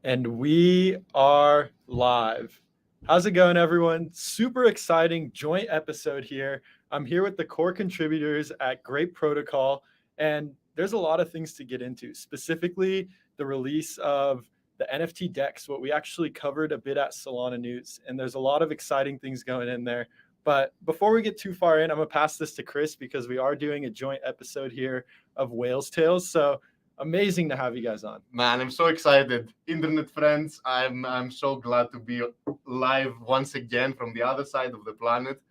And we are live. How's it going, everyone? Super exciting joint episode here. I'm here with the core contributors at Grape Protocol, and there's a lot of things to get into, specifically the release of the NFT decks, what we actually covered a bit at SolanaNews, and there's a lot of exciting things going in there. But before we get too far in, I'm going to pass this to Chris because we are doing a joint episode here of WhalesTales. So amazing to have you guys on. Man, I'm so excited. Internet friends, I'm so glad to be live once again from the other side of the planet,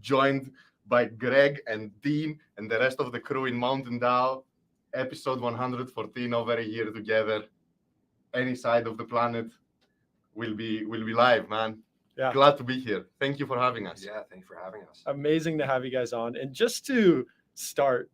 joined by Greg and Dean and the rest of the crew in mtnDAO. Episode 114 over a year together. Any side of the planet will be live, man. Yeah. Glad to be here. Thank you for having us. Yeah, thanks for having us. Amazing to have you guys on. And just to start,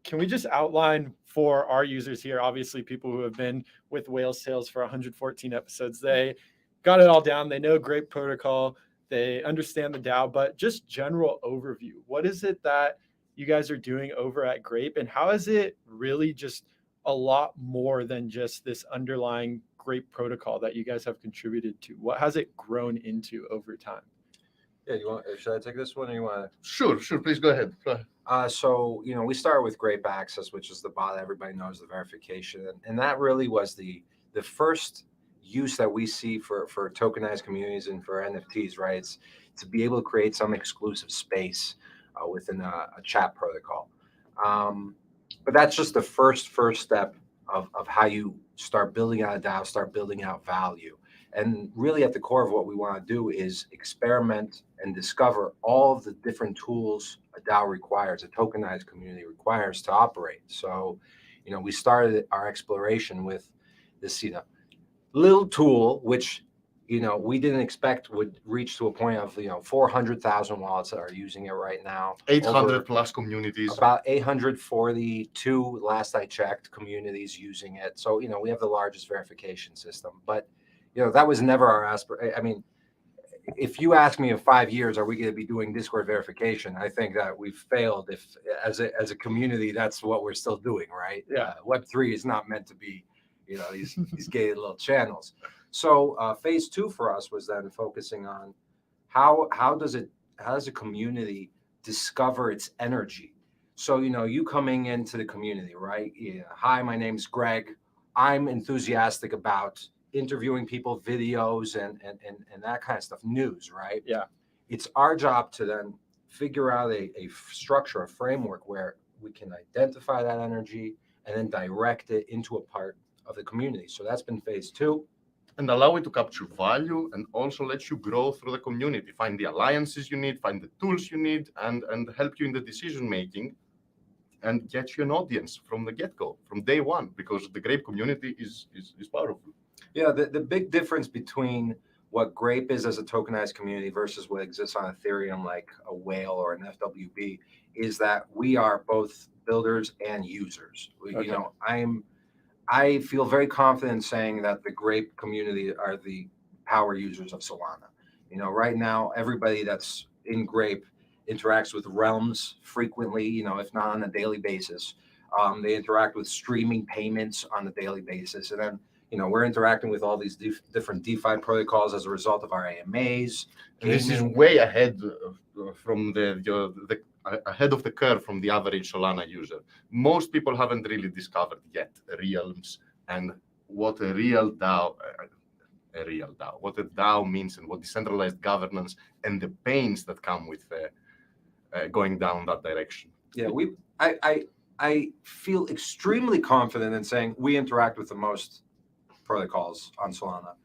can we just outline for our users here, obviously people who have been with WhalesTales for 114 episodes, they got it all down. They know Grape Protocol. They understand the DAO, but just general overview. What is it that you guys are doing over at Grape, and how is it really just a lot more than just this underlying Grape Protocol that you guys have contributed to? What has it grown into over time? Yeah, should I take this one, or you want to? Sure. Please go ahead. So, we started with Grape Access, which is the bot everybody knows, the verification. And that really was the first use that we see for tokenized communities and for NFTs, right? It's to be able to create some exclusive space within a chat protocol. But that's just the first step of how you start building out a DAO, start building out value. And really at the core of what we want to do is experiment and discover all of the different tools a DAO requires, a tokenized community requires to operate. So, we started our exploration with this, little tool, which, we didn't expect would reach to a point of, 400,000 wallets that are using it right now. 800 plus communities. About 842, last I checked, communities using it. So, we have the largest verification system, but that was never our aspiration. I mean, if you ask me in 5 years, are we going to be doing Discord verification? I think that we've failed. If as a community, that's what we're still doing, right? Yeah. Web3 is not meant to be, these gated little channels. So phase 2 for us was then focusing on how does a community discover its energy? So, you coming into the community, right? Yeah. Hi, my name's Greg. I'm enthusiastic about interviewing people, videos, and that kind of stuff, news, right? Yeah. It's our job to then figure out a structure, a framework where we can identify that energy and then direct it into a part of the community. So that's been phase 2. And allow it to capture value and also let you grow through the community, find the alliances you need, find the tools you need, and help you in the decision making and get you an audience from the get-go, from day one, because the Grape community is powerful. Yeah, the big difference between what Grape is as a tokenized community versus what exists on Ethereum, like a Whale or an FWB, is that we are both builders and users. Okay. I feel very confident in saying that the Grape community are the power users of Solana. Right now, everybody that's in Grape interacts with Realms frequently, if not on a daily basis. They interact with streaming payments on a daily basis. And then, we're interacting with all these different DeFi protocols as a result of our AMAs. And this is way ahead from ahead of the curve from the average Solana user. Most people haven't really discovered yet realms and what a DAO means, and what decentralized governance and the pains that come with going down that direction. Yeah, I feel extremely confident in saying we interact with the most protocols on Solana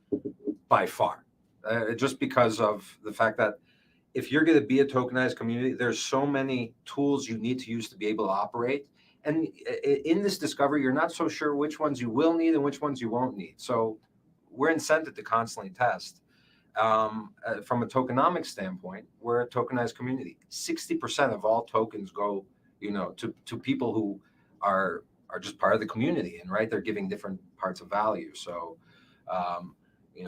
by far, just because of the fact that if you're going to be a tokenized community, there's so many tools you need to use to be able to operate. And in this discovery, you're not so sure which ones you will need and which ones you won't need. So we're incented to constantly test. From a tokenomics standpoint, we're a tokenized community. 60% of all tokens go, to people who are just part of the community, and right, they're giving different parts of value. So,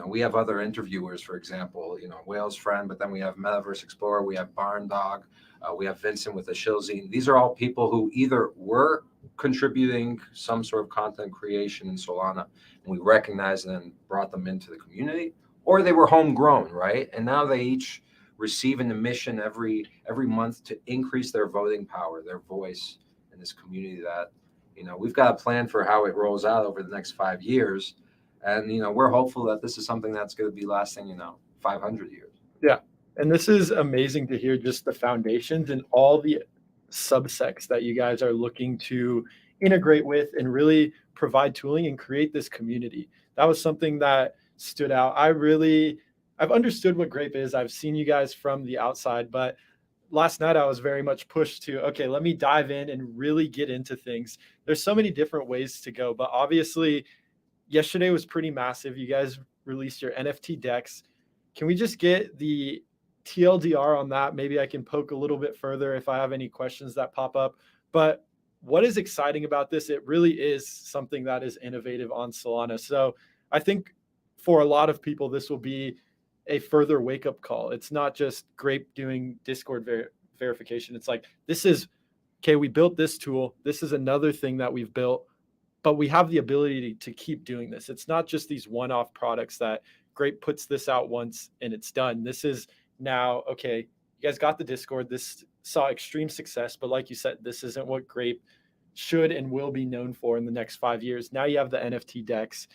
We have other interviewers, for example, Whales Friend, but then we have Metaverse Explorer, we have Barn Dog, we have Vincent with the Shilzine. These are all people who either were contributing some sort of content creation in Solana, and we recognized and brought them into the community, or they were homegrown, right? And now they each receive an emission every month to increase their voting power, their voice in this community that, we've got a plan for how it rolls out over the next 5 years. And, we're hopeful that this is something that's going to be lasting, 500 years. Yeah. And this is amazing to hear, just the foundations and all the subsects that you guys are looking to integrate with and really provide tooling and create this community. That was something that stood out. I've understood what Grape is. I've seen you guys from the outside, but last night I was very much pushed to, okay, let me dive in and really get into things. There's so many different ways to go, but obviously yesterday was pretty massive. You guys released your NFT decks. Can we just get the TLDR on that? Maybe I can poke a little bit further if I have any questions that pop up. But what is exciting about this? It really is something that is innovative on Solana. So I think for a lot of people, this will be a further wake-up call. It's not just Grape doing Discord verification. It's like, this is, okay, we built this tool. This is another thing that we've built, but we have the ability to keep doing this. It's not just these one-off products that Grape puts this out once and it's done. This is now, okay, you guys got the Discord. This saw extreme success, but like you said, this isn't what Grape should and will be known for in the next 5 years. Now you have the NFT decks.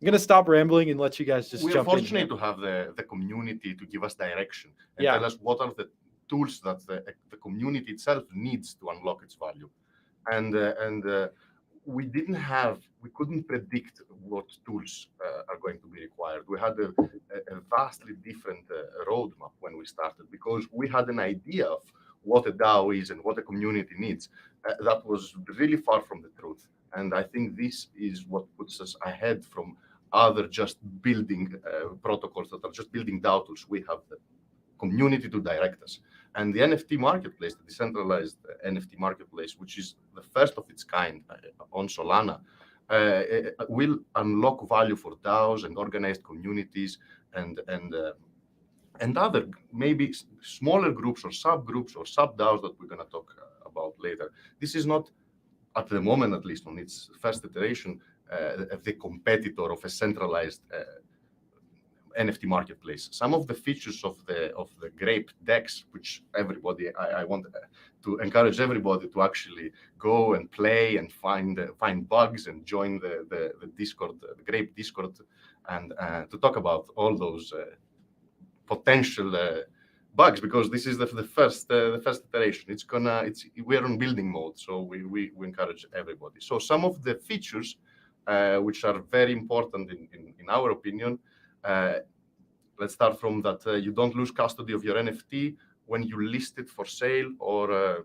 I'm going to stop rambling and let you guys just jump in. We're fortunate to have the community to give us direction and tell us what are the tools that the community itself needs to unlock its value. And we couldn't predict what tools are going to be required. We had a vastly different roadmap when we started, because we had an idea of what a DAO is and what a community needs. That was really far from the truth. And I think this is what puts us ahead from other just building protocols that are just building DAO tools. We have the community to direct us. And the NFT marketplace, the decentralized NFT marketplace, which is the first of its kind on Solana, will unlock value for DAOs and organized communities and other maybe smaller groups or subgroups or sub-DAOs that we're going to talk about later. This is not, at the moment at least, on its first iteration, the competitor of a centralized NFT marketplace. Some of the features of the Grape decks, which I want to encourage everybody to actually go and play and find bugs and join the Discord, the Grape Discord, and to talk about all those potential bugs, because this is the first iteration. We're on building mode, so we encourage everybody. So some of the features which are very important in our opinion. Let's start from that. You don't lose custody of your NFT when you list it for sale, or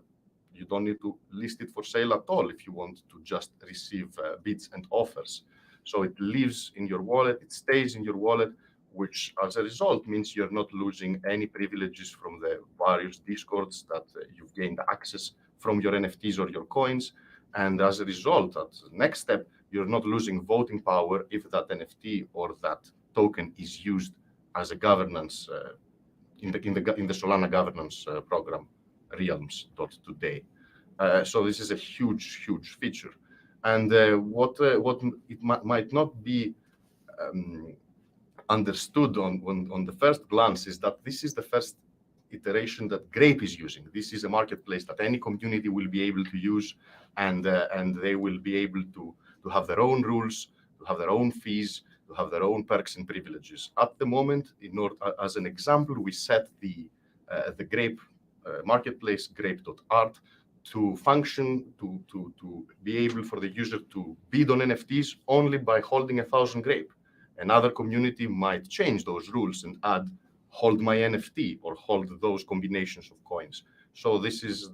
you don't need to list it for sale at all if you want to just receive bids and offers. So it lives in your wallet, it stays in your wallet, which as a result means you're not losing any privileges from the various Discords that you've gained access from your NFTs or your coins. And as a result, at the next step, you're not losing voting power if that NFT or that token is used as a governance in the Solana governance program realms.today. So this is a huge feature. And what it might not be understood on the first glance is that this is the first iteration that Grape is using. This is a marketplace that any community will be able to use, and they will be able to have their own rules, to have their own fees, to have their own perks and privileges. At the moment, as an example, we set the Grape marketplace, grape.art, to function, to be able for the user to bid on NFTs only by holding 1,000 Grape. Another community might change those rules and add hold my NFT or hold those combinations of coins. So this is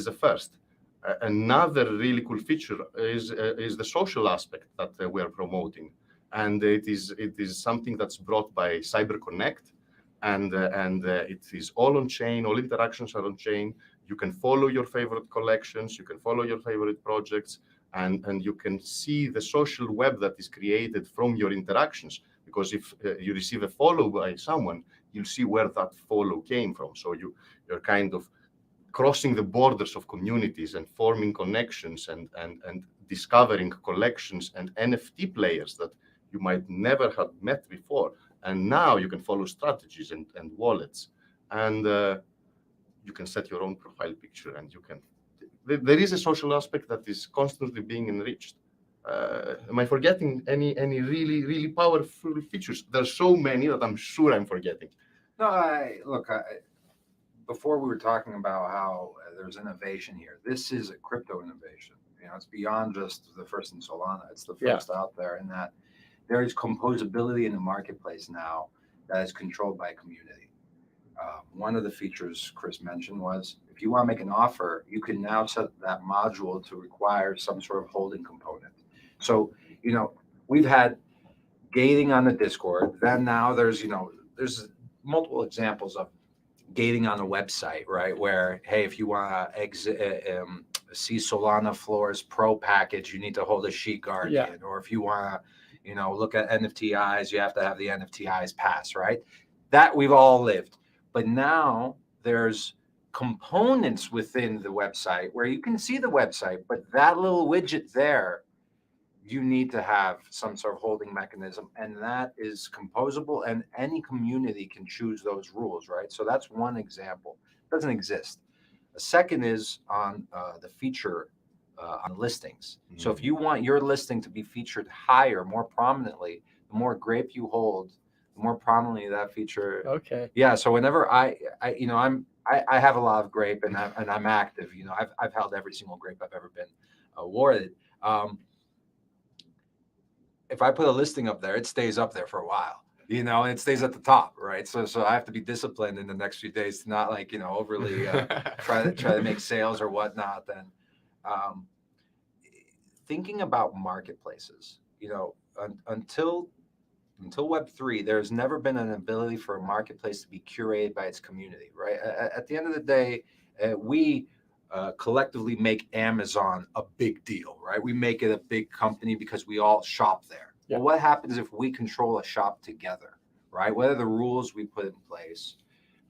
a first. Another really cool feature is the social aspect that we are promoting, and it is something that's brought by CyberConnect, and it is all on chain. All interactions are on chain. You can follow your favorite collections. You can follow your favorite projects. and you can see the social web that is created from your interactions. Because if you receive a follow by someone, you'll see where that follow came from. So you're kind of crossing the borders of communities and forming connections and discovering collections and NFT players that you might never have met before. And now you can follow strategies and wallets, and you can set your own profile picture, and you can. There is a social aspect that is constantly being enriched. Am I forgetting any really powerful features? There's so many that I'm sure I'm forgetting. No, before we were talking about how there's innovation here. This is a crypto innovation. It's beyond just the first in Solana. It's the first out there, in that there is composability in the marketplace now that is controlled by a community. One of the features Chris mentioned was, if you want to make an offer, you can now set that module to require some sort of holding component. So, we've had gating on the Discord. Then now there's multiple examples of gating on the website, right? Where, hey, if you want to see Solana Floor's Pro package, you need to hold a Sheet Guardian. Or if you want to, look at NFTIs, you have to have the NFTIs pass, right? That we've all lived. But now there's components within the website where you can see the website, but that little widget there, you need to have some sort of holding mechanism, and that is composable, and any community can choose those rules, right? So that's one example. It doesn't exist. A second is on the feature on listings. Mm-hmm. So if you want your listing to be featured higher, more prominently, the more Grape you hold, the more prominently that feature. Okay. Yeah. So whenever I have a lot of Grape, and I'm active. I've held every single Grape I've ever been awarded. If I put a listing up there, it stays up there for a while, and it stays at the top, right? So I have to be disciplined in the next few days to not overly try to make sales or whatnot. Then thinking about marketplaces, until Web3, there's never been an ability for a marketplace to be curated by its community, right? At the end of the day, we collectively make Amazon a big deal, right? We make it a big company because we all shop there. Yeah. Well, what happens if we control a shop together, right? What are the rules we put in place?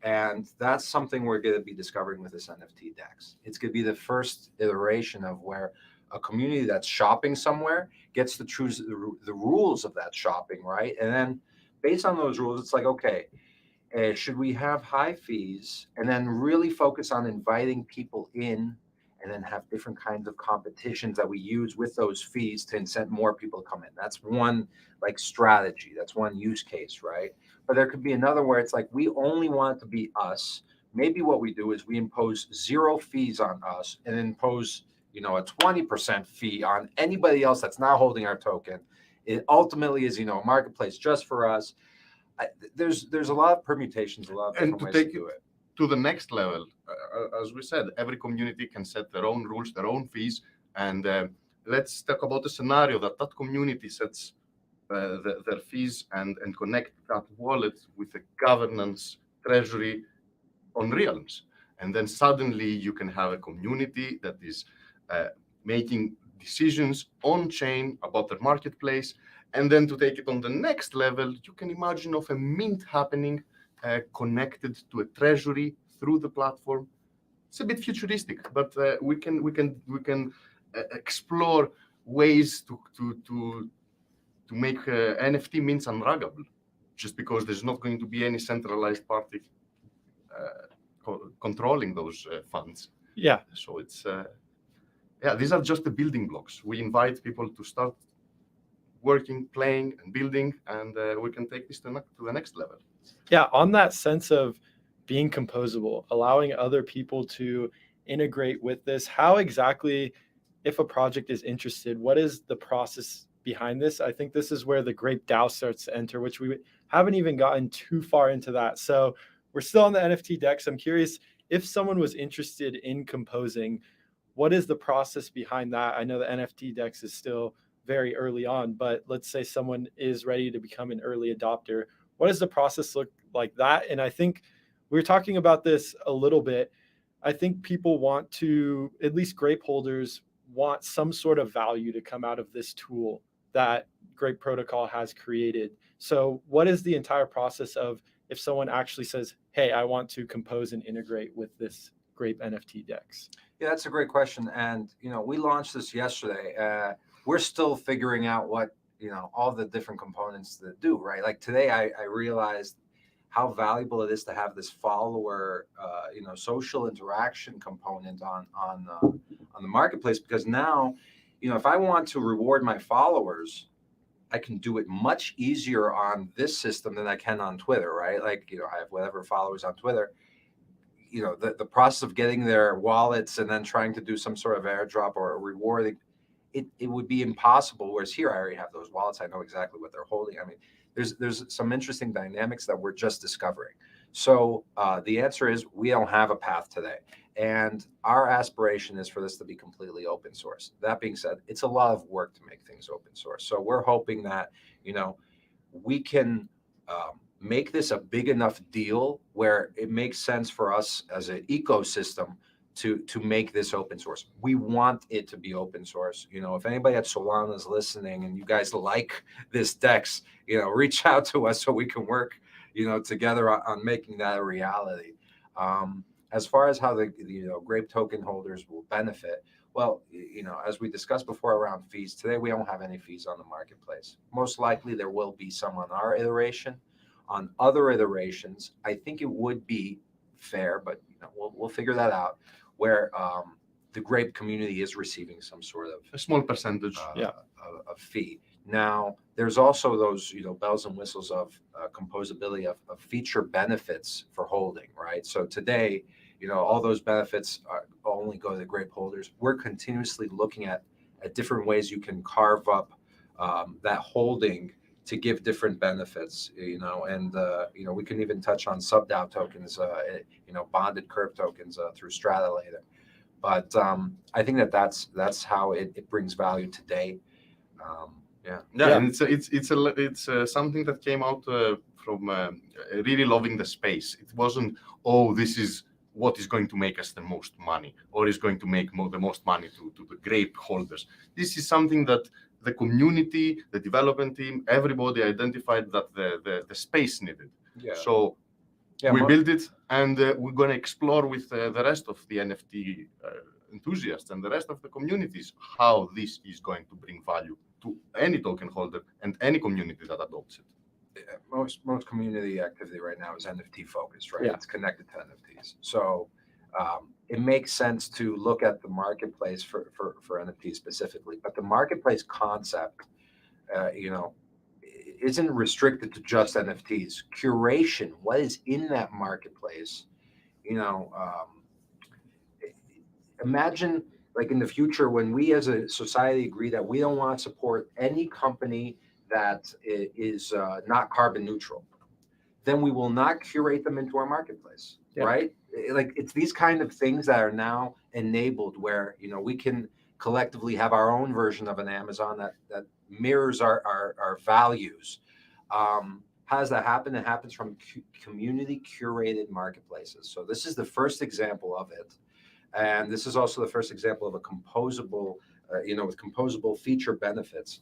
And that's something we're going to be discovering with this NFT DEX. It's going to be the first iteration of where a community that's shopping somewhere gets to choose the rules of that shopping, right? And then based on those rules, it's like, okay, should we have high fees and then really focus on inviting people in, and then have different kinds of competitions that we use with those fees to incent more people to come in? That's one strategy. That's one use case, right? But there could be another where it's like, we only want it to be us. Maybe what we do is we impose 0 fees on us and impose, a 20% fee on anybody else that's not holding our token. It ultimately is, a marketplace just for us. There's a lot of permutations, a lot of different ways to do it. To the next level, as we said, every community can set their own rules, their own fees, and let's talk about a scenario that community sets their fees and connect that wallet with a governance treasury on Realms, and then suddenly you can have a community that is making decisions on chain about their marketplace. And then to take it on the next level, you can imagine of a mint happening connected to a treasury through the platform. It's a bit futuristic, but we can explore ways to make NFT mints unruggable, just because there's not going to be any centralized party controlling those funds. Yeah. So it's these are just the building blocks. We invite people to start working, playing, and building, and we can take this to the next level. Yeah, on that sense of being composable, allowing other people to integrate with this, how exactly, if a project is interested, what is the process behind this? I think this is where the Grape DAO starts to enter, which we haven't even gotten too far into that. So we're still on the NFT DEX. I'm curious, if someone was interested in composing, what is the process behind that? I know the NFT DEX is still very early on, but let's say someone is ready to become an early adopter. What does the process look like that? And I think we were talking about this a little bit. I think people want to, at least Grape holders want some sort of value to come out of this tool that Grape Protocol has created. So what is the entire process of if someone actually says, hey, I want to compose and integrate with this Grape NFT DEX? Yeah, that's a great question. And, we launched this yesterday. We're still figuring out what, all the different components that do, right? Like today, I realized how valuable it is to have this follower, social interaction component on the marketplace, because now, if I want to reward my followers, I can do it much easier on this system than I can on Twitter, right? Like, I have whatever followers on Twitter. The process of getting their wallets and then trying to do some sort of airdrop or rewarding, it would be impossible. Whereas here, I already have those wallets. I know exactly what they're holding. I mean, there's some interesting dynamics that we're just discovering. So the answer is we don't have a path today. And our aspiration is for this to be completely open source. That being said, it's a lot of work to make things open source. So we're hoping that, we can make this a big enough deal where it makes sense for us as an ecosystem to make this open source. We want it to be open source. If anybody at Solana is listening and you guys like this DEX, reach out to us so we can work, together on making that a reality. As far as how the Grape token holders will benefit, well, as we discussed before around fees, today we don't have any fees on the marketplace. Most likely there will be some on our iteration. On other iterations, I think it would be fair, but we'll figure that out, where the Grape community is receiving some sort of A small percentage. of fee. Now, there's also those bells and whistles of composability of feature benefits for holding, right? So today, all those benefits only go to the Grape holders. We're continuously looking at different ways you can carve up that holding to give different benefits, and we can even touch on sub-DAO tokens, bonded curve tokens through Strata later. But I think that's how it brings value today. And it's something that came out from really loving the space. It wasn't, this is what is going to make us the most money, or is going to make the most money to the Grape holders. This is something that the community, the development team, everybody identified that the space needed. So we built it, and we're going to explore with the rest of the NFT enthusiasts and the rest of the communities how this is going to bring value to any token holder and any community that adopts it. Most community activity right now is NFT focused, right? Yeah. It's connected to NFTs. So it makes sense to look at the marketplace for NFTs specifically, but the marketplace concept, isn't restricted to just NFTs. Curation, what is in that marketplace? Imagine like in the future when we as a society agree that we don't want to support any company that is not carbon neutral, then we will not curate them into our marketplace, right? Like it's these kind of things that are now enabled where, we can collectively have our own version of an Amazon that mirrors our values. How does that happen? It happens from community curated marketplaces. So this is the first example of it. And this is also the first example of a composable, with composable feature benefits.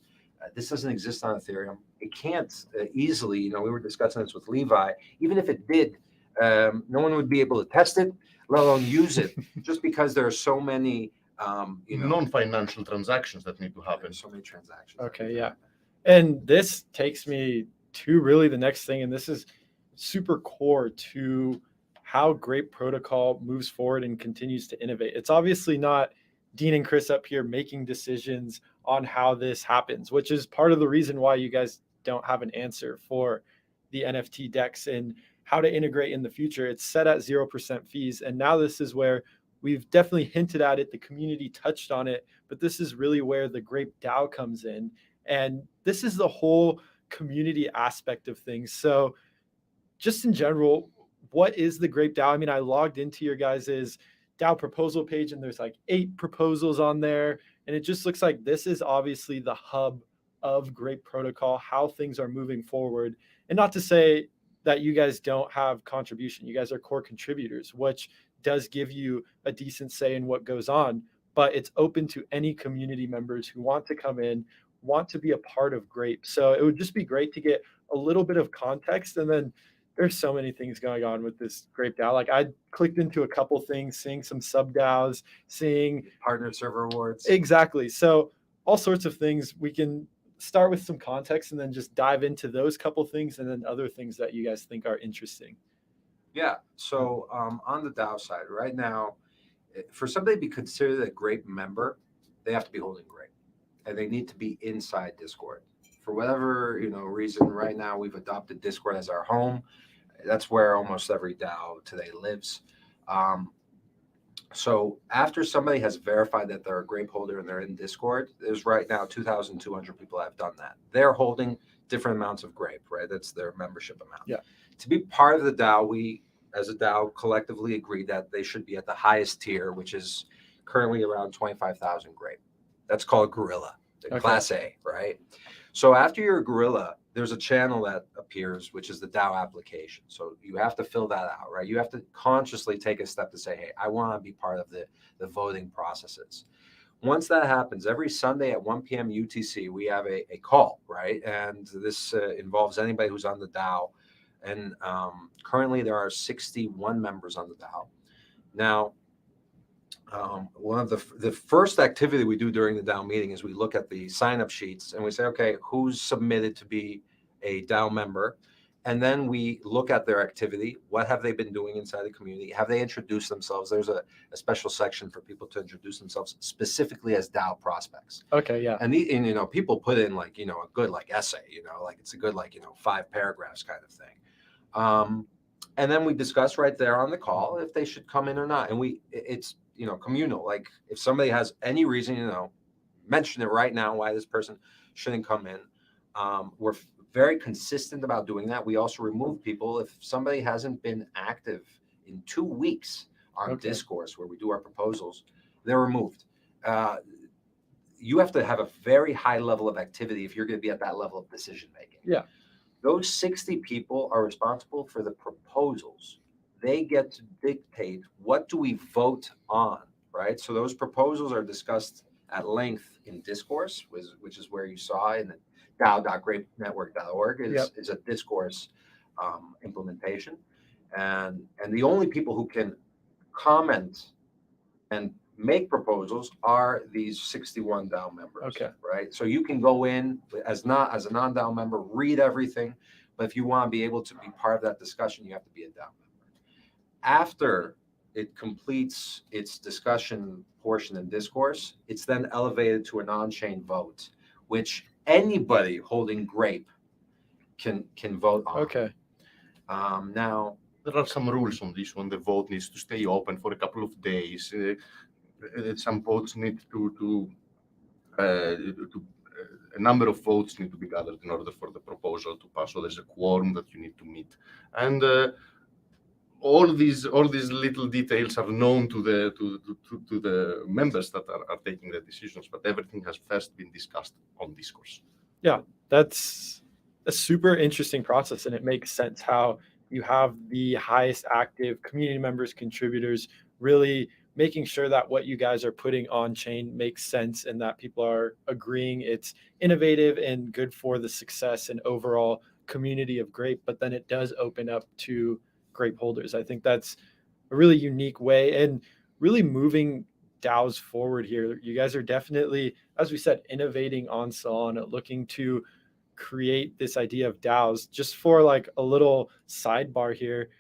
This doesn't exist on Ethereum. It can't easily, we were discussing this with Levi, even if it did, no one would be able to test it, let alone use it, just because there are so many non-financial transactions that need to happen. So many transactions. Okay, yeah. And this takes me to really the next thing, and this is super core to how Grape Protocol moves forward and continues to innovate. It's obviously not Dean and Chris up here making decisions on how this happens, which is part of the reason why you guys don't have an answer for the NFT DEX and how to integrate in the future. It's set at 0% fees. And now this is where we've definitely hinted at it. The community touched on it, but this is really where the Grape DAO comes in. And this is the whole community aspect of things. So just in general, what is the Grape DAO? I mean, I logged into your guys' DAO proposal page and there's like 8 proposals on there. And it just looks like this is obviously the hub of Grape Protocol, how things are moving forward. And not to say that you guys don't have contribution. You guys are core contributors, which does give you a decent say in what goes on. but it's open to any community members who want to come in, want to be a part of Grape. So it would just be great to get a little bit of context. And then there's so many things going on with this Grape DAO. Like I clicked into a couple things, seeing some sub DAOs, seeing Partner server awards. exactly. So all sorts of things. We can start with some context and then just dive into those couple things and then other things that you guys think are interesting. Yeah. So on the DAO side, right now, for somebody to be considered a Grape member, they have to be holding Grape, and they need to be inside Discord. For whatever reason, right now we've adopted Discord as our home. That's where almost every DAO today lives. So after somebody has verified that they're a Grape holder and they're in Discord, there's right now 2,200 people that have done that. They're holding different amounts of Grape, right? That's their membership amount. Yeah. To be part of the DAO, we as a DAO collectively agreed that they should be at the highest tier, which is currently around 25,000 Grape. That's called Gorilla, Okay. Class A, right? So after you're a Gorilla, there's a channel that appears, which is the DAO application. So you have to fill that out, right? You have to consciously take a step to say, hey, I want to be part of the voting processes. Once that happens, every Sunday at 1 p.m. UTC, we have a call, right? And this involves anybody who's on the DAO. And currently there are 61 members on the DAO. Now, one of the first activity we do during the DAO meeting is we look at the sign-up sheets and we say, okay, who's submitted to be a DAO member? And then we look at their activity. What have they been doing inside the community? Have they introduced themselves? There's a special section for people to introduce themselves specifically as DAO prospects. Okay, yeah. And people put in a good essay, it's a good 5 paragraphs kind of thing. And then we discuss right there on the call if they should come in or not. And it's communal. Like if somebody has any reason, mention it right now why this person shouldn't come in. We're very consistent about doing that. We also remove people if somebody hasn't been active in 2 weeks on Discourse where we do our proposals, they're removed. You have to have a very high level of activity if you're going to be at that level of decision making. Yeah. Those 60 people are responsible for the proposals. They get to dictate what do we vote on, right? So those proposals are discussed at length in Discourse, which is where you saw in the DAO.grapenetwork.org is a Discourse implementation. And the only people who can comment and make proposals are these 61 DAO members. Okay. Right. So you can go in as a non-DAO member, read everything, but if you want to be able to be part of that discussion, you have to be a DAO member. After it completes its discussion portion in Discourse, it's then elevated to an on-chain vote, which anybody holding Grape can vote on. Okay. Now there are some rules on this one. The vote needs to stay open for a couple of days. Some votes need to a number of votes need to be gathered in order for the proposal to pass. So there's a quorum that you need to meet, and all these little details are known to the members that are taking the decisions. But everything has first been discussed on Discourse. Yeah, that's a super interesting process, and it makes sense how you have the highest active community members, contributors, really making sure that what you guys are putting on chain makes sense and that people are agreeing it's innovative and good for the success and overall community of Grape, but then it does open up to Grape holders. I think that's a really unique way and really moving DAOs forward here. You guys are definitely, as we said, innovating on Solana, looking to create this idea of DAOs. Just for like a little sidebar here,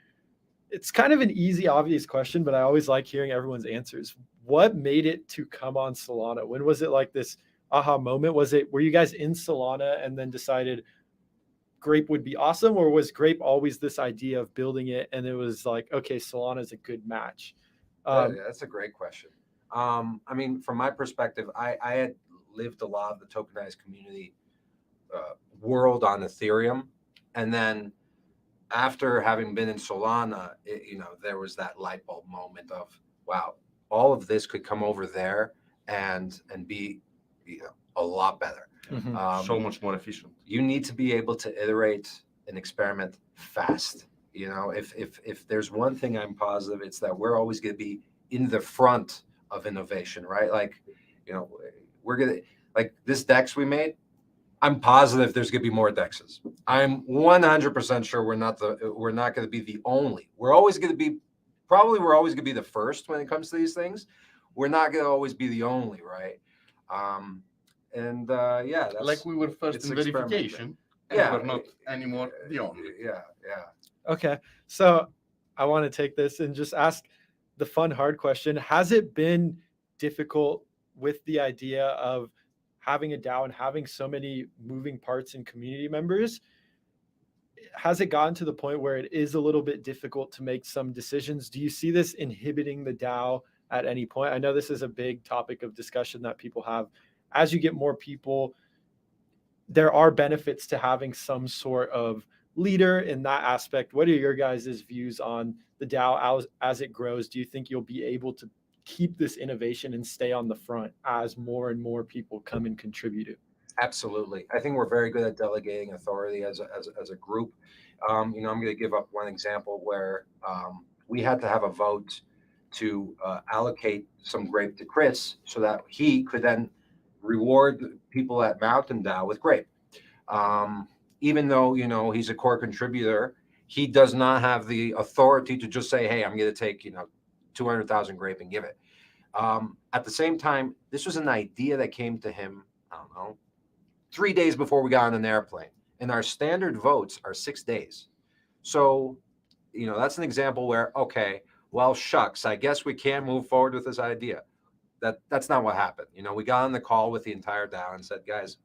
it's kind of an easy, obvious question, but I always like hearing everyone's answers. What made it to come on Solana? When was it like this aha moment? Were you guys in Solana and then decided Grape would be awesome? Or was Grape always this idea of building it and it was like, okay, Solana is a good match? That's a great question. I mean, from my perspective, I had lived a lot of the tokenized community world on Ethereum. And then after having been in Solana, there was that light bulb moment of, wow, all of this could come over there and be, a lot better. Mm-hmm. So much more efficient. You need to be able to iterate and experiment fast. If there's one thing I'm positive, it's that we're always going to be in the front of innovation, right? Like, we're gonna like this DEX we made. I'm positive there's gonna be more DEXs. I'm 100% sure we're not gonna be the only. We're always gonna be the first when it comes to these things. We're not gonna always be the only, right? Yeah, that's like we were first it's in verification, and yeah, we're not anymore the only. Yeah. Okay. So I want to take this and just ask the fun, hard question. Has it been difficult with the idea of having a DAO and having so many moving parts and community members? Has it gotten to the point where it is a little bit difficult to make some decisions? Do you see this inhibiting the DAO at any point? I know this is a big topic of discussion that people have. As you get more people, there are benefits to having some sort of leader in that aspect. What are your guys' views on the DAO as it grows? Do you think you'll be able to keep this innovation and stay on the front as more and more people come and contribute? Absolutely. I think we're very good at delegating authority as a group. I'm going to give up one example where we had to have a vote to allocate some Grape to Chris so that he could then reward people at mtnDAO with Grape. Even though, he's a core contributor, he does not have the authority to just say, hey, I'm going to take, 200,000 Grape and give it. At the same time, this was an idea that came to him, I don't know, 3 days before we got on an airplane, and our standard votes are 6 days. So, that's an example where, okay, well, shucks, I guess we can't move forward with this idea. That's not what happened. We got on the call with the entire DAO and said, guys,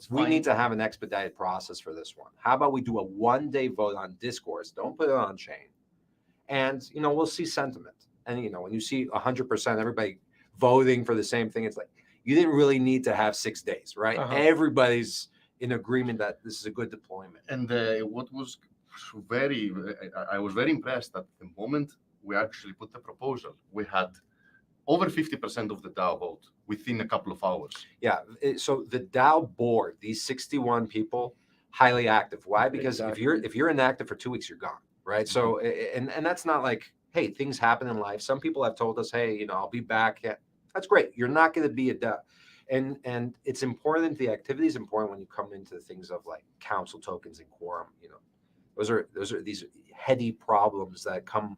we need to have an expedited process for this one. How about we do a 1-day vote on discourse? Don't put it on chain. And, we'll see sentiment. And, when you see 100% everybody voting for the same thing, it's like, you didn't really need to have 6 days, right? Everybody's in agreement that this is a good deployment. And what was I was very impressed at the moment we actually put the proposal. We had over 50% of the DAO vote within a couple of hours. Yeah. So the DAO board, these 61 people, highly active. Why? Because if you're inactive for 2 weeks, you're gone, right? So and that's not like, hey, things happen in life. Some people have told us, hey, I'll be back. Yeah, that's great. You're not going to be a DAO. And it's important. The activity is important when you come into things of like council tokens and quorum. Those are these heady problems that come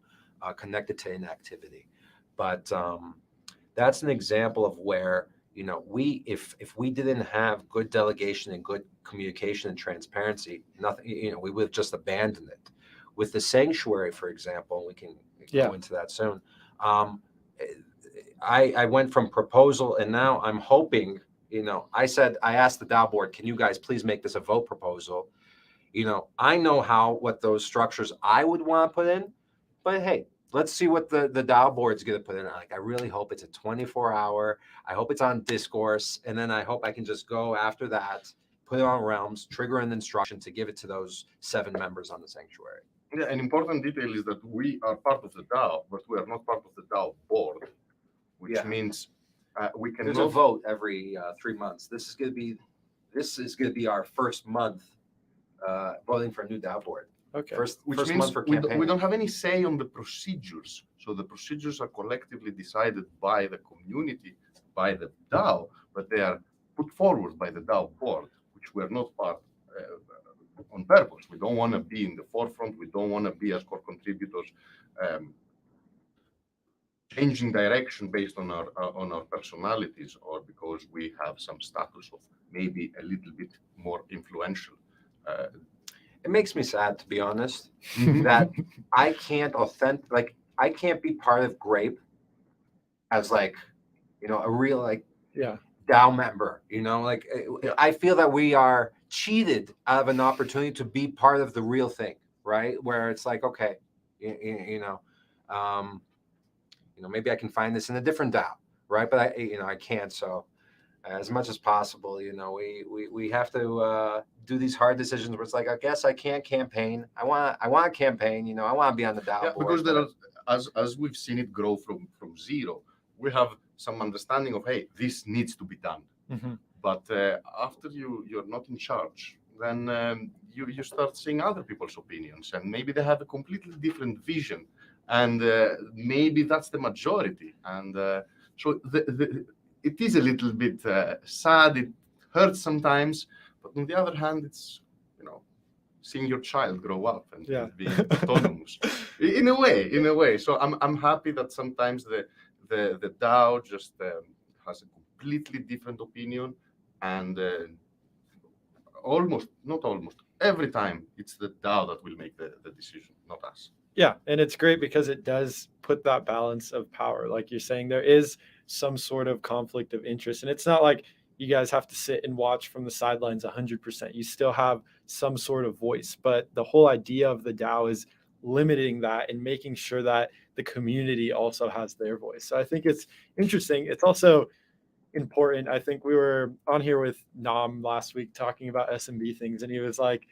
connected to inactivity. But that's an example of where if we didn't have good delegation and good communication and transparency, nothing. We would have just abandoned it. With the sanctuary, for example, we can go into that soon. I went from proposal, and now I'm hoping. I asked the DAO board, can you guys please make this a vote proposal? I know what those structures I would want to put in, but hey, let's see what the DAO board's going to put in. I really hope it's a 24-hour. I hope it's on discourse, and then I hope I can just go after that, put it on Realms, trigger an instruction to give it to those 7 members on the sanctuary. Yeah, an important detail is that we are part of the DAO, but we are not part of the DAO board, which means we can. There's a vote every 3 months. This is going to be our first month voting for a new DAO board. Okay. Which first means month for campaign. We don't have any say on the procedures. So the procedures are collectively decided by the community, by the DAO, but they are put forward by the DAO board, which we are not part on purpose. We don't want to be in the forefront. We don't want to be as core contributors changing direction based on our personalities, or because we have some status of maybe a little bit more influential. It makes me sad, to be honest, that I can't I can't be part of Grape as a real DAO member. I feel that we are cheated out of an opportunity to be part of the real thing, right? Where it's like, okay, maybe I can find this in a different DAO, right? But I can't. So as much as possible, we have to do these hard decisions where it's like, I guess I can't campaign. I want to campaign. I want to be on the DAO board. Because there are, as we've seen it grow from zero, we have some understanding of, hey, this needs to be done. Mm-hmm. But after you're not in charge, then you start seeing other people's opinions, and maybe they have a completely different vision, and maybe that's the majority. And So it is a little bit sad. It hurts sometimes, but on the other hand, it's, seeing your child grow up and be autonomous in a way. So I'm happy that sometimes the DAO just has a completely different opinion, and not almost every time it's the DAO that will make the decision, not us. Yeah, and it's great because it does put that balance of power. Like you're saying, there is some sort of conflict of interest, and it's not like you guys have to sit and watch from the sidelines 100%. You still have some sort of voice, but the whole idea of the DAO is limiting that and making sure that the community also has their voice. So I think it's interesting. It's also important. I think we were on here with Nam last week talking about SMB things, and he was like,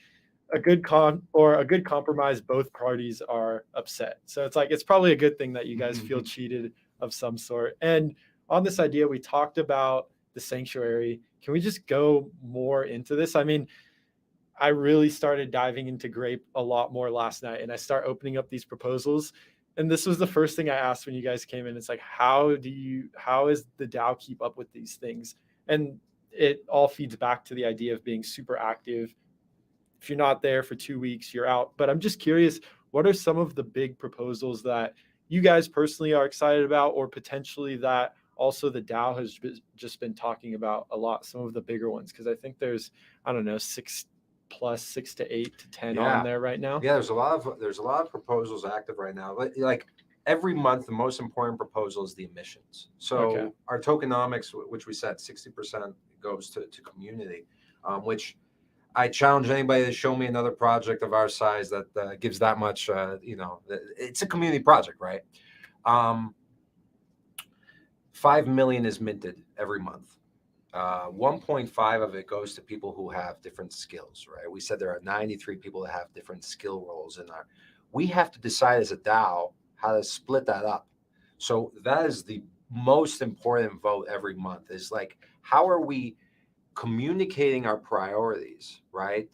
a good compromise, both parties are upset. So it's like, it's probably a good thing that you guys feel cheated of some sort. And on this idea, we talked about the sanctuary. Can we just go more into this? I mean, I really started diving into Grape a lot more last night, and I start opening up these proposals. And this was the first thing I asked when you guys came in. It's like, how is the DAO keep up with these things? And it all feeds back to the idea of being super active. If you're not there for 2 weeks, you're out. But I'm just curious, what are some of the big proposals that you guys personally are excited about, or potentially that also the DAO has just been talking about a lot, some of the bigger ones? Because I think there's, I don't know, 6 to 8 to 10 on there right now. Yeah, there's a lot of proposals active right now. Like every month, the most important proposal is the emissions. So our tokenomics, which we said 60% goes to community, which I challenge anybody to show me another project of our size that gives that much. It's a community project, right? 5 million is minted every month. 1.5 of it goes to people who have different skills, right? We said there are 93 people that have different skill roles in our. We have to decide as a DAO how to split that up. So that is the most important vote every month. Is like, how are we communicating our priorities, right?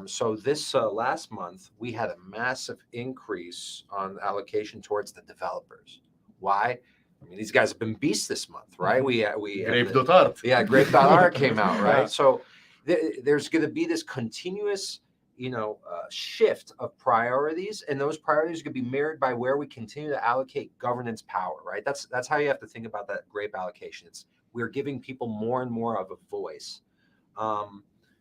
So this last month, we had a massive increase on allocation towards the developers. Why? I mean, these guys have been beasts this month, right? We Grape.art. Yeah, Grape.art came out, right? Yeah. So there's going to be this continuous, shift of priorities, and those priorities are going to be mirrored by where we continue to allocate governance power, right? That's how you have to think about that Grape allocation. We're giving people more and more of a voice.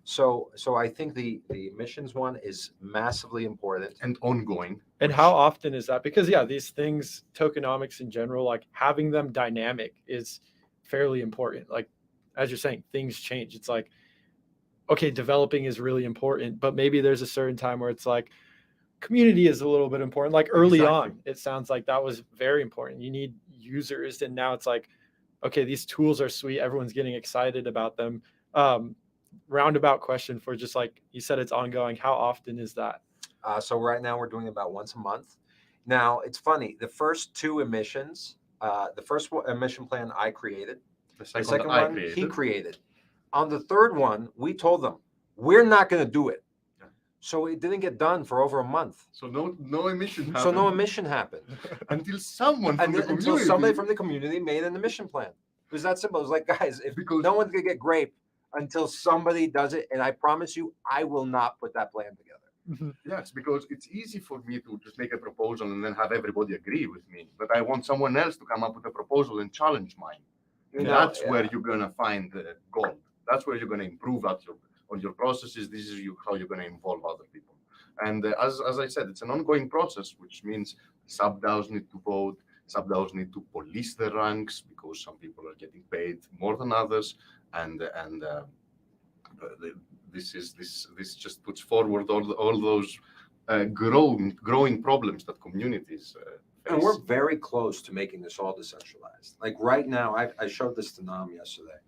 So I think the emissions one is massively important and ongoing. And how often is that? Because these things, tokenomics in general, like having them dynamic is fairly important. Like, as you're saying, things change. It's like, okay, developing is really important, but maybe there's a certain time where it's like community is a little bit important. Like early on, it sounds like that was very important. You need users, and now it's like, okay, these tools are sweet. Everyone's getting excited about them. Roundabout question for just like you said, it's ongoing. How often is that? So right now we're doing about once a month. Now it's funny. The first two emissions, the first emission plan I created. The second one he created. On the third one, we told them we're not going to do it. So it didn't get done for over a month. So no emission happened. So no emission happened until somebody from the community made an emission plan. It was that simple. It was like, guys, because no one's going to get Grape until somebody does it, and I promise you, I will not put that plan together. Yes, because it's easy for me to just make a proposal and then have everybody agree with me. But I want someone else to come up with a proposal and challenge mine. And that's where you're going to find the gold. That's where you're going to improve on your processes. This is how you're going to involve other people. And as I said, it's an ongoing process, which means sub-DAOs need to vote. Sub-DAOs need to police the ranks because some people are getting paid more than others. And this just puts forward all those growing problems that communities face. And we're very close to making this all decentralized. Like right now, I showed this to Nam yesterday.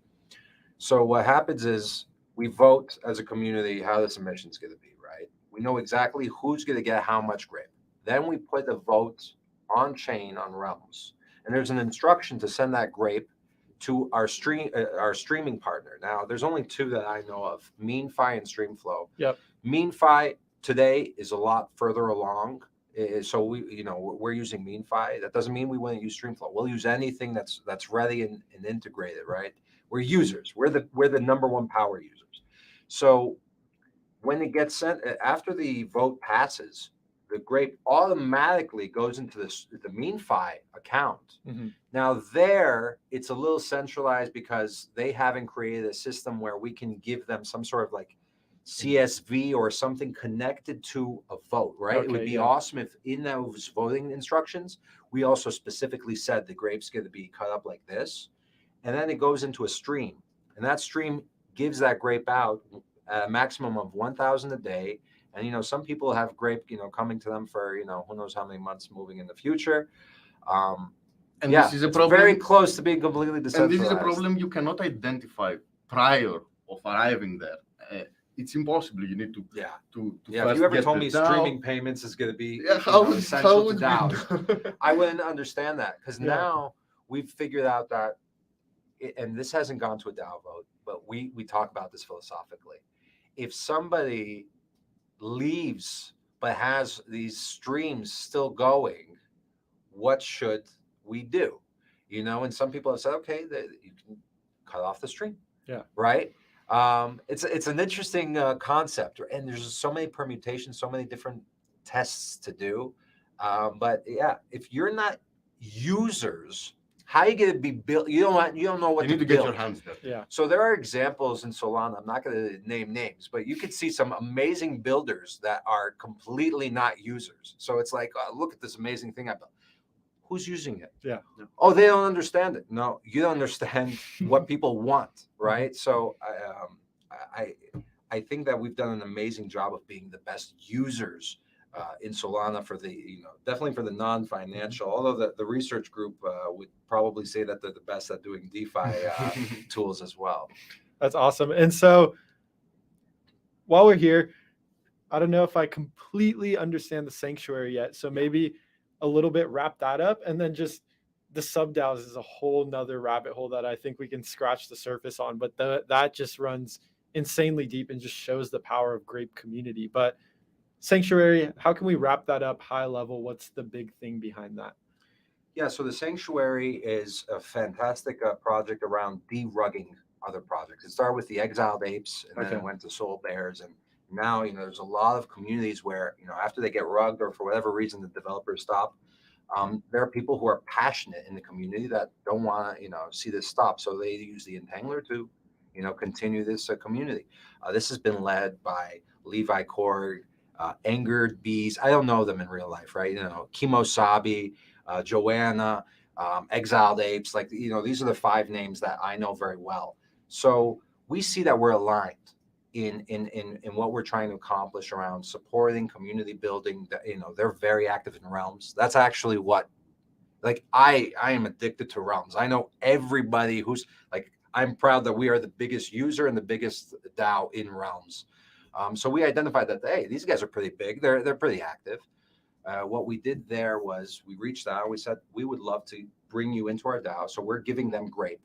So what happens is we vote as a community how this emission is going to be, right? We know exactly who's going to get how much Grape. Then we put the vote on chain on Realms, and there's an instruction to send that Grape to our streaming partner. Now, there's only two that I know of, MeanFi and StreamFlow. Yep. MeanFi today is a lot further along So we're using MeanFi. That doesn't mean we wouldn't use StreamFlow. We'll use anything that's ready and integrated, right? We're users. We're the number one power users. So when it gets sent after the vote passes, the Grape automatically goes into the MeanFi account. Mhm. Now there, it's a little centralized because they haven't created a system where we can give them some sort of like CSV or something connected to a vote, right? It would Okay, be yeah. awesome if in those voting instructions, we also specifically said the Grape's going to be cut up like this. And then it goes into a stream. And that stream gives that Grape out at a maximum of 1,000 a day. And, some people have Grape, coming to them for, who knows how many months moving in the future. And Yeah, this is a it's problem. very close to being completely decentralized. And this is a problem you cannot identify prior of arriving there. It's impossible. You need to Yeah. to Yeah, first if you ever get told the me DAO. streaming payments is going to be essential how to would DAOs, we I wouldn't understand that because Yeah. now we've figured out that, and this hasn't gone to a DAO vote, but we talk about this philosophically. If somebody leaves but has these streams still going, what should we do? And some people have said, okay, you can cut off the stream. Yeah. Right. It's an interesting concept, and there's so many permutations, so many different tests to do. But yeah, if you're not users, how are you going to be built? You don't know what you need to build. get your hands there. Yeah. So there are examples in Solana. I'm not going to name names, but you could see some amazing builders that are completely not users. So it's like, look at this amazing thing I built. Who's using it? Yeah. Oh, they don't understand it. No, you don't understand what people want, right? So I think that we've done an amazing job of being the best users in Solana for the, definitely for the non-financial, although the research group would probably say that they're the best at doing DeFi tools as well. That's awesome. And so while we're here, I don't know if I completely understand the sanctuary yet. So maybe a little bit wrap that up, and then just the sub DAOs is a whole nother rabbit hole that I think we can scratch the surface on, but that just runs insanely deep and just shows the power of Grape community. But sanctuary, how can we wrap that up high level? What's the big thing behind that? Yeah, so the Sanctuary is a fantastic project around derugging other projects. It started with the Exiled Apes, and then it went to Soul Bears, and now there's a lot of communities where after they get rugged or for whatever reason the developers stop, there are people who are passionate in the community that don't want to see this stop, so they use the Entangler to continue this community. This has been led by Levi Korg, Angered Bees. I don't know them in real life, right? Kimosabi, Joanna, Exiled Apes. Like these are the 5 names that I know very well. So we see that we're aligned in what we're trying to accomplish around supporting community building. That they're very active in Realms. That's actually what, like, I am addicted to Realms. I know everybody who's like, I'm proud that we are the biggest user and the biggest DAO in Realms. So we identified that, hey, these guys are pretty big. They're pretty active. What we did there was we reached out. We said we would love to bring you into our DAO. So we're giving them Grape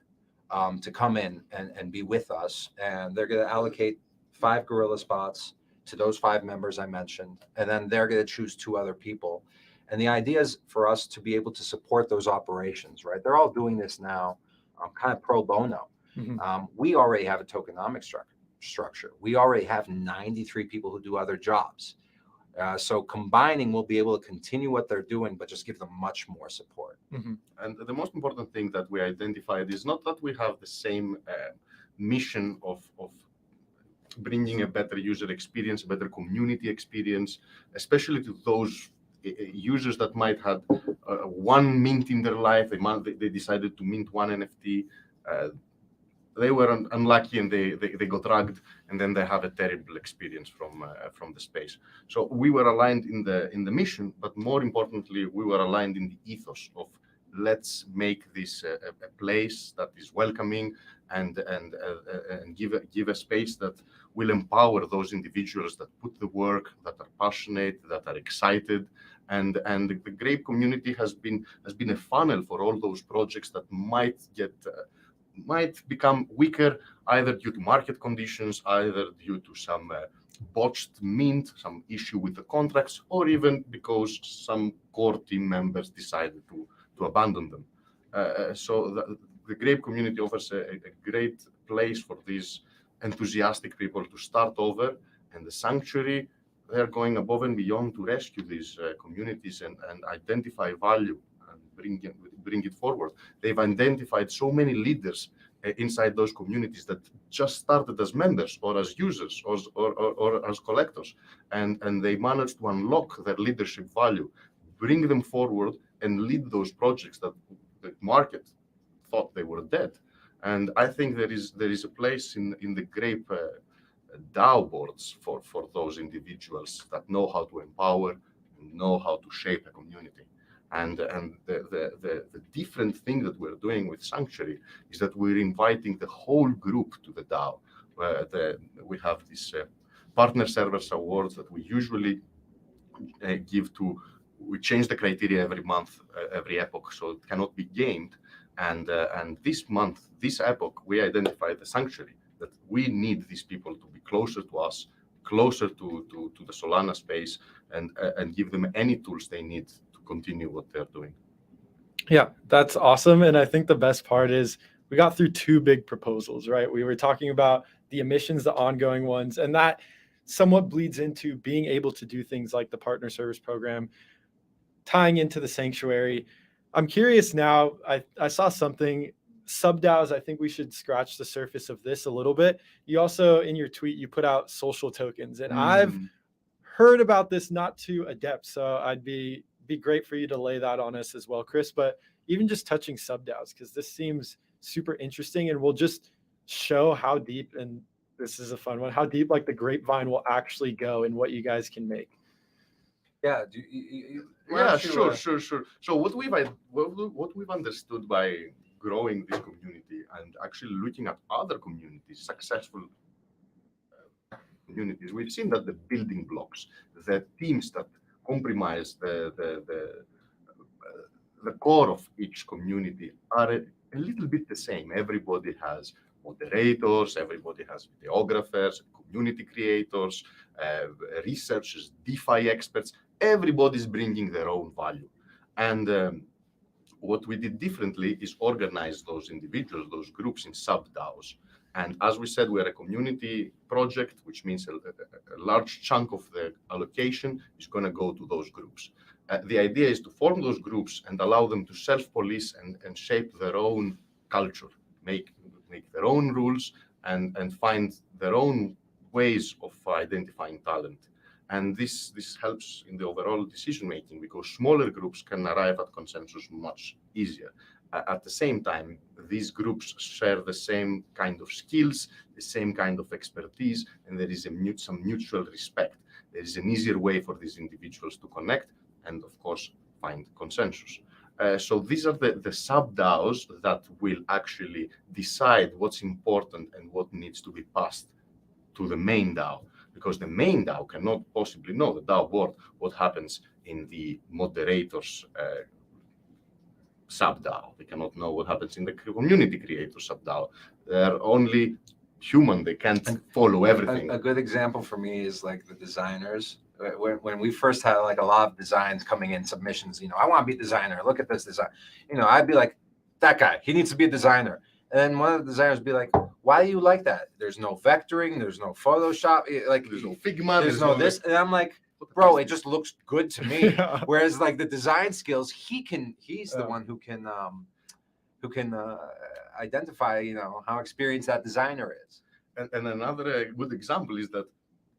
to come in and be with us, and they're going to allocate 5 gorilla spots to those 5 members I mentioned, and then they're going to choose 2 other people. And the idea is for us to be able to support those operations, right? They're all doing this now, kind of pro bono. Mm-hmm. We already have a tokenomic structure. We already have 93 people who do other jobs. So combining, we'll be able to continue what they're doing, but just give them much more support. Mm-hmm. And the most important thing that we identified is not that we have the same mission of bringing a better user experience, a better community experience, especially to those users that might have one mint in their life. They decided to mint one NFT. They were unlucky and they got rugged, and then they have a terrible experience from the space. So we were aligned in the mission, but more importantly, we were aligned in the ethos of let's make this a place that is welcoming and give a space that will empower those individuals that put the work, that are passionate, that are excited. And the Grape community has been a funnel for all those projects that might become weaker, either due to market conditions, either due to some botched mint, some issue with the contracts, or even because some core team members decided to abandon them. So the Grape community offers a great place for these enthusiastic people to start over, and the Sanctuary, they're going above and beyond to rescue these communities and identify value and bring it forward. They've identified so many leaders inside those communities that just started as members or as users or as collectors, and they managed to unlock their leadership value, bring them forward, and lead those projects that the market thought they were dead. And I think there is a place in the Grape DAO boards for those individuals that know how to empower and know how to shape a community. And the different thing that we're doing with Sanctuary is that we're inviting the whole group to the DAO. We have these partner servers awards that we usually give to. We change the criteria every month, every epoch, so it cannot be gamed. And this month, this epoch, we identified the Sanctuary, that we need these people to be closer to us, closer to the Solana space, and give them any tools they need to continue what they're doing. Yeah, that's awesome. And I think the best part is we got through two big proposals, right? We were talking about the emissions, the ongoing ones, and that somewhat bleeds into being able to do things like the partner service program, tying into the Sanctuary. I'm curious now, I saw something, sub-DAOs, I think we should scratch the surface of this a little bit. You also, in your tweet, you put out social tokens, and I've heard about this not too adept, so I'd be great for you to lay that on us as well, Chris. But even just touching sub-DAOs, because this seems super interesting, and we'll just show how deep, and this is a fun one, how deep like the grapevine will actually go and what you guys can make. Yeah, sure. So what we've understood by growing this community and actually looking at other communities, successful communities, we've seen that the building blocks, the teams that comprise the core of each community are a little bit the same. Everybody has moderators, everybody has videographers, community creators, researchers, DeFi experts. Everybody's bringing their own value. And what we did differently is organize those individuals, those groups in sub-DAOs. And as we said, we're a community project, which means a large chunk of the allocation is going to go to those groups. The idea is to form those groups and allow them to self-police and shape their own culture, make their own rules, and find their own ways of identifying talent. And this helps in the overall decision making because smaller groups can arrive at consensus much easier. At the same time, these groups share the same kind of skills, the same kind of expertise, and there is some mutual respect. There is an easier way for these individuals to connect and, of course, find consensus. So these are the sub-DAOs that will actually decide what's important and what needs to be passed to the main DAO. Because the main DAO cannot possibly know, the DAO board, what happens in the moderators sub-DAO. They cannot know what happens in the community creator sub-DAO. They're only human. They can't follow everything. A good example for me is like the designers. When we first had like a lot of designs coming in, submissions, I want to be a designer. Look at this design. I'd be like, that guy, he needs to be a designer. And then one of the designers would be like, why do you like that? There's no vectoring, there's no Photoshop, like there's no Figma, there's no this. And I'm like, bro, it just looks good to me. Yeah. Whereas like the design skills, he's the one who can identify, how experienced that designer is. And another good example is that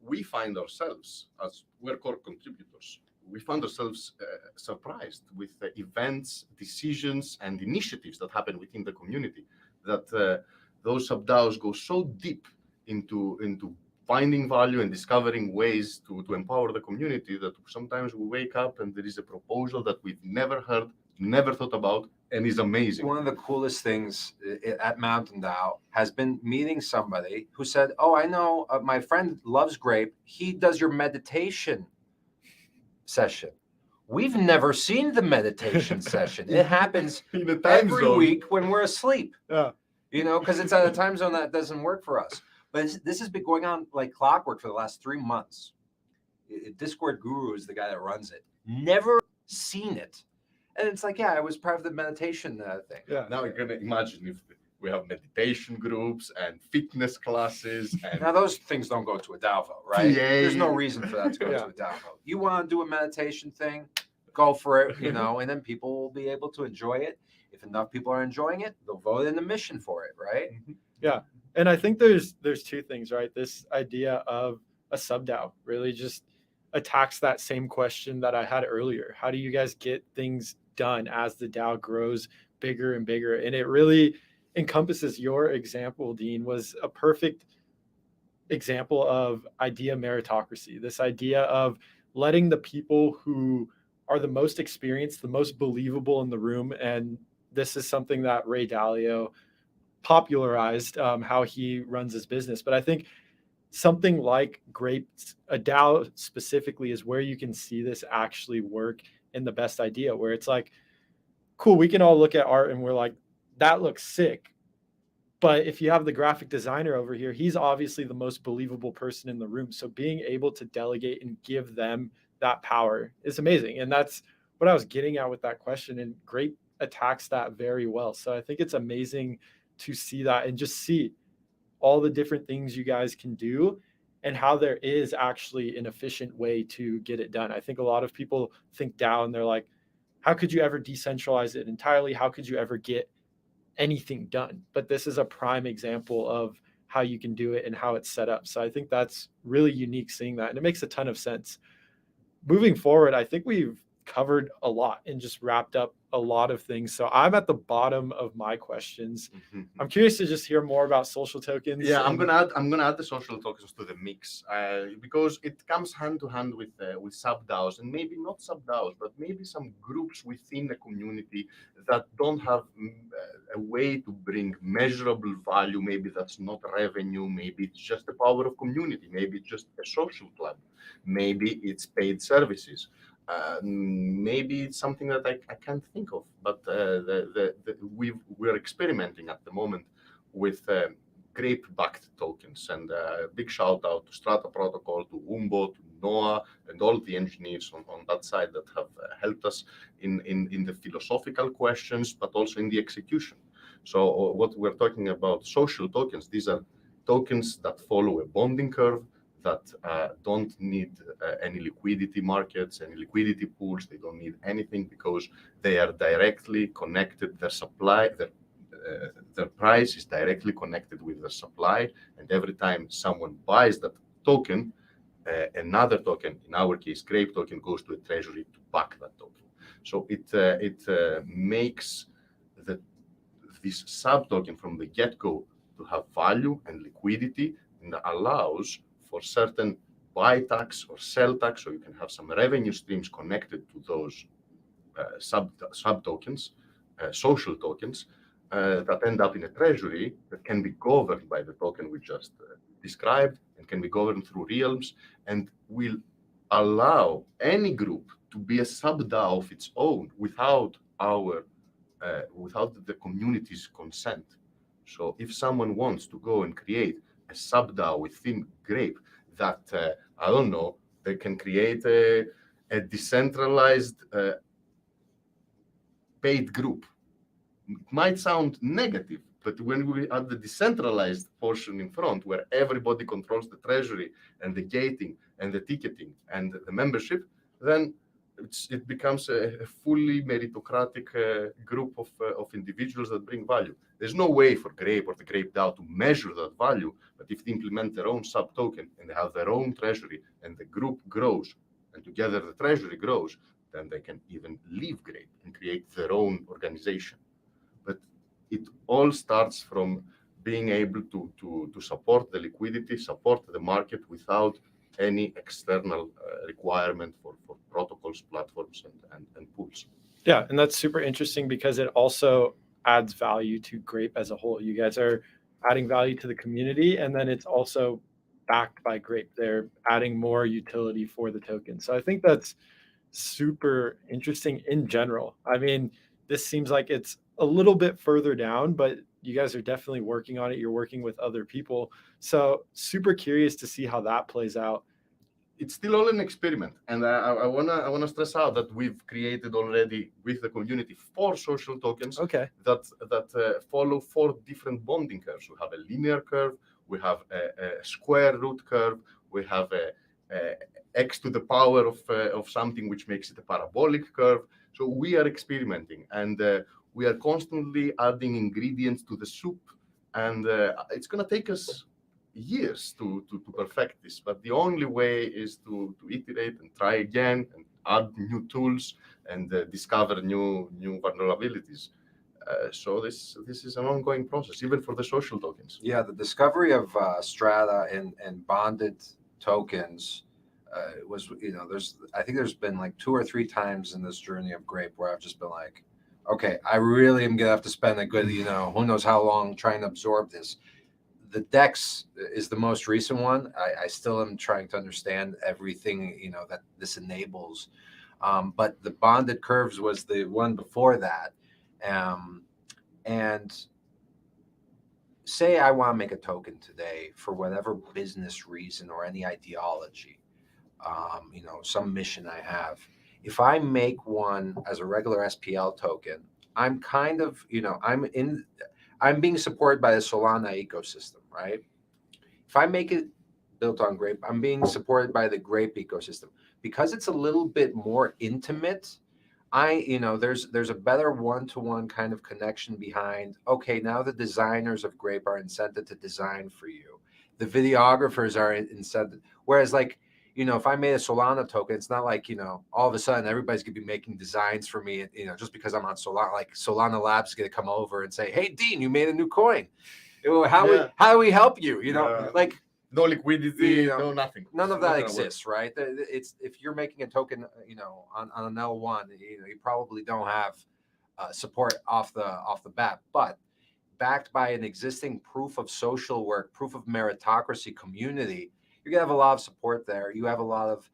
we find ourselves, as we're core contributors, we found ourselves surprised with the events, decisions, and initiatives that happen within the community. That those sub-DAOs go so deep into finding value and discovering ways to empower the community that sometimes we wake up and there is a proposal that we've never heard, never thought about, and is amazing. One of the coolest things at Mountain DAO has been meeting somebody who said, oh, I know my friend loves Grape. He does your meditation session. We've never seen the meditation session. It happens In the time every zone. week when we're asleep. Yeah. Because it's at a time zone that doesn't work for us. But this has been going on like clockwork for the last 3 months. Discord Guru is the guy that runs it. Never seen it. And it's like, yeah, I was part of the meditation thing. Yeah. Now you're gonna imagine if we have meditation groups and fitness classes and Now those things don't go to a DAO vote, right? TA. There's no reason for that to go Yeah. to a DAO vote. You want to do a meditation thing, go for it, you know, and then people will be able to enjoy it. If enough people are enjoying it, they'll vote in the mission for it, right? Yeah. And I think there's two things, right? This idea of a sub DAO really just attacks that same question that I had earlier. How do you guys get things done as the DAO grows bigger and bigger? And it really encompasses your example, Dean, was a perfect example of idea meritocracy. This idea of letting the people who are the most experienced, the most believable in the room. And this is something that Ray Dalio popularized, how he runs his business. But I think something like Grape, a DAO specifically, is where you can see this actually work in the best idea, where it's like, cool, we can all look at art and we're like, that looks sick. But if you have the graphic designer over here, he's obviously the most believable person in the room. So being able to delegate and give them that power is amazing. And that's what I was getting at with that question. And Grape attacks that very well. So I think it's amazing to see that and just see all the different things you guys can do and how there is actually an efficient way to get it done. I think a lot of people think DAO and they're like, how could you ever decentralize it entirely? How could you ever get anything done? But this is a prime example of how you can do it and how it's set up. So I think that's really unique seeing that. And it makes a ton of sense. Moving forward, I think we've covered a lot and just wrapped up a lot of things. So I'm at the bottom of my questions. I'm curious to just hear more about social tokens. Yeah, I'm gonna add the social tokens to the mix because it comes hand to hand with sub DAOs, and maybe not sub DAOs, but maybe some groups within the community that don't have a way to bring measurable value. Maybe that's not revenue. Maybe it's just the power of community. Maybe it's just a social club. Maybe it's paid services. Maybe it's something that I can't think of, but we're experimenting at the moment with Grape-backed tokens, and big shout out to Strata Protocol, to Umbo, to Noah, and all the engineers on that side that have helped us in the philosophical questions, but also in the execution. So what we're talking about, social tokens, these are tokens that follow a bonding curve, that don't need any liquidity markets, any liquidity pools. They don't need anything because they are directly connected. Their supply, their price is directly connected with the supply. And every time someone buys that token, another token, in our case, Grape token, goes to a treasury to back that token. So it makes this sub token from the get-go to have value and liquidity, and allows for certain buy tax or sell tax, so you can have some revenue streams connected to those sub tokens, social tokens, that end up in a treasury that can be governed by the token we just described, and can be governed through realms, and will allow any group to be a sub DAO of its own without the community's consent. So if someone wants to go and create a sub DAO within Grape, that I don't know, they can create a decentralized paid group. It might sound negative, but when we add the decentralized portion in front, where everybody controls the treasury and the gating and the ticketing and the membership, then it becomes a fully meritocratic group of individuals that bring value. There's no way for Grape or the Grape DAO to measure that value, but if they implement their own sub token and they have their own treasury and the group grows and together the treasury grows, then they can even leave Grape and create their own organization. But it all starts from being able to support the liquidity, support the market without any external requirement for protocols, platforms, and pools. Yeah, and that's super interesting because it also adds value to Grape as a whole. You guys are adding value to the community, and then it's also backed by Grape. They're adding more utility for the token. So I think that's super interesting in general. I mean, this seems like it's a little bit further down, but you guys are definitely working on it. You're working with other people. So super curious to see how that plays out. It's still all an experiment, and I wanna stress out that we've created already with the community 4 social tokens Okay. that follow 4 different bonding curves. We have a linear curve, we have a square root curve, we have a x to the power of something, which makes it a parabolic curve. So we are experimenting, and we are constantly adding ingredients to the soup, and it's gonna take us years to perfect this, but the only way is to iterate and try again and add new tools and discover new vulnerabilities. So this is an ongoing process, even for the social tokens. Yeah, the discovery of strata and bonded tokens was, I think there's been like 2 or 3 times in this journey of Grape where I've just been like, okay, I really am gonna have to spend a good, who knows how long trying to absorb this. The DEX is the most recent one. I still am trying to understand everything, that this enables. But the bonded curves was the one before that. And say I want to make a token today for whatever business reason or any ideology, some mission I have. If I make one as a regular SPL token, I'm kind of, I'm being supported by the Solana ecosystem, right? If I make it built on Grape, I'm being supported by the Grape ecosystem. Because it's a little bit more intimate, there's a better one-to-one kind of connection behind, okay, now the designers of Grape are incented to design for you. The videographers are incented. Whereas if I made a Solana token, it's not like, all of a sudden everybody's gonna be making designs for me, just because I'm on Solana. Like Solana Labs is gonna come over and say, hey, Dean, you made a new coin. How do we help you? No liquidity, no nothing. None of that exists, right? It's if you're making a token, on an L1, you probably don't have support off the bat, but backed by an existing proof of social work, proof of meritocracy community, you're gonna have a lot of support there. You have a lot of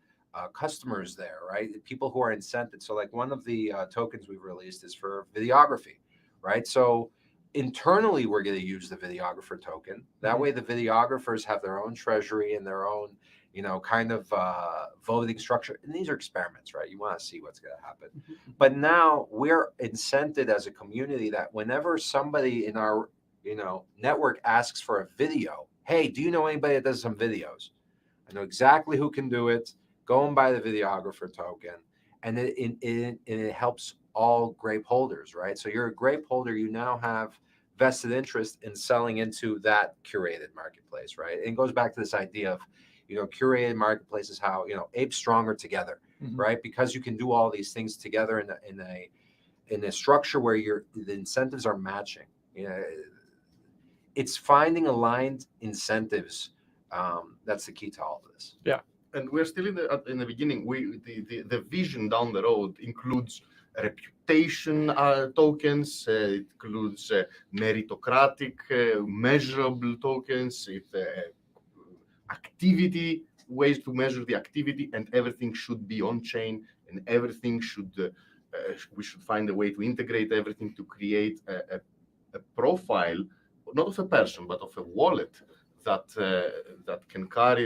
customers there, right? People who are incented. So like one of the tokens we've released is for videography, right? So internally, we're going to use the videographer token. That way the videographers have their own treasury and their own, kind of voting structure. And these are experiments, right? You want to see what's going to happen. But now we're incented as a community that whenever somebody in our, network asks for a video, hey, do you know anybody that does some videos? I know exactly who can do it. Go and buy the videographer token. And it helps all Grape holders, right? So you're a Grape holder, you now have vested interest in selling into that curated marketplace, right? And it goes back to this idea of, curated marketplace is how, apes stronger together, right? Because you can do all these things together in a structure where the incentives are matching. It's finding aligned incentives. That's the key to all of this. Yeah. And we're still in the beginning. The vision down the road includes reputation tokens. It includes meritocratic, measurable tokens. Activity, ways to measure the activity, and everything should be on chain, and everything should. We should find a way to integrate everything to create a profile, not of a person, but of a wallet that can carry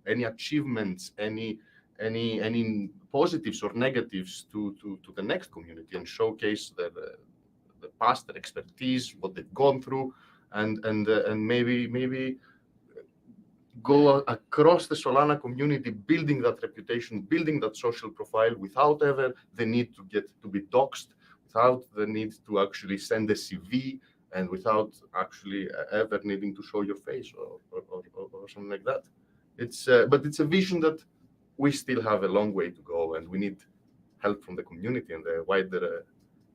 any achievements, any positives or negatives to the next community, and showcase the past, their expertise, what they've gone through, and maybe go across the Solana community, building that reputation, building that social profile without ever the need to be doxxed, without the need to actually send a CV, and without actually ever needing to show your face or something like that. But it's a vision that we still have a long way to go, and we need help from the community and the wider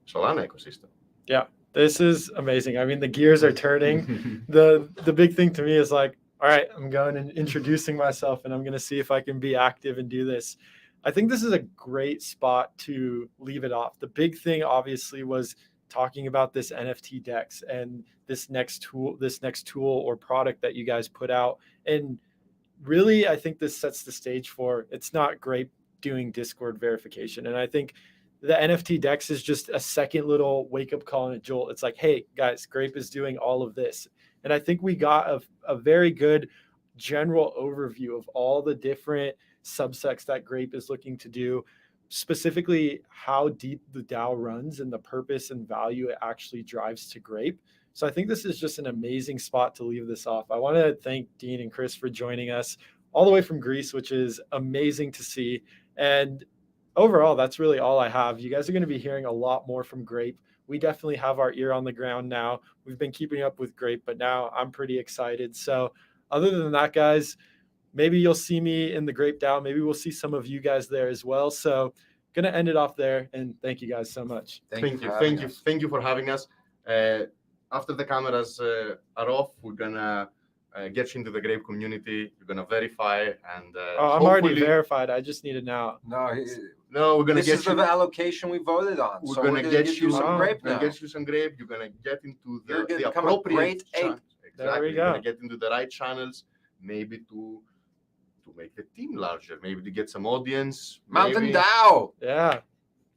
Solana ecosystem. Yeah, this is amazing. I mean, the gears are turning. The big thing to me is like, all right, I'm going and introducing myself, and I'm going to see if I can be active and do this. I think this is a great spot to leave it off. The big thing, obviously, was talking about this NFT DEX and this next tool or product that you guys put out. And really, I think this sets the stage for, it's not Grape doing Discord verification. And I think the NFT Dex is just a second little wake up call and a jolt. It's like, hey guys, Grape is doing all of this. And I think we got a very good general overview of all the different subsects that Grape is looking to do, specifically how deep the DAO runs and the purpose and value it actually drives to Grape. So I think this is just an amazing spot to leave this off. I want to thank Dean and Chris for joining us all the way from Greece, which is amazing to see. And overall, that's really all I have. You guys are going to be hearing a lot more from Grape. We definitely have our ear on the ground now. We've been keeping up with Grape, but now I'm pretty excited. So other than that, guys, maybe you'll see me in the Grape DAO. Maybe we'll see some of you guys there as well. So going to end it off there. And thank you guys so much. Thank you for having us. After the cameras are off, we're gonna get you into the Grape community. You're gonna verify and I'm already verified. I just need it now. No, we're gonna this get is you. the allocation we voted on. We're so gonna we're gonna get give you some Grape now. Get you some Grape. You're gonna get into You're gonna the become a appropriate great ape. channels. There Exactly. we You're go. gonna get into the right channels, maybe to make the team larger, maybe to get some audience. Mountain maybe. DAO. Yeah.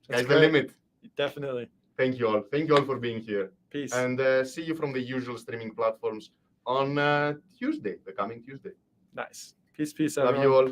Sky's the limit. Definitely. Thank you all. Thank you all for being here. Peace. And see you from the usual streaming platforms on Tuesday, the coming Tuesday. Nice. Peace, Love everyone. you all.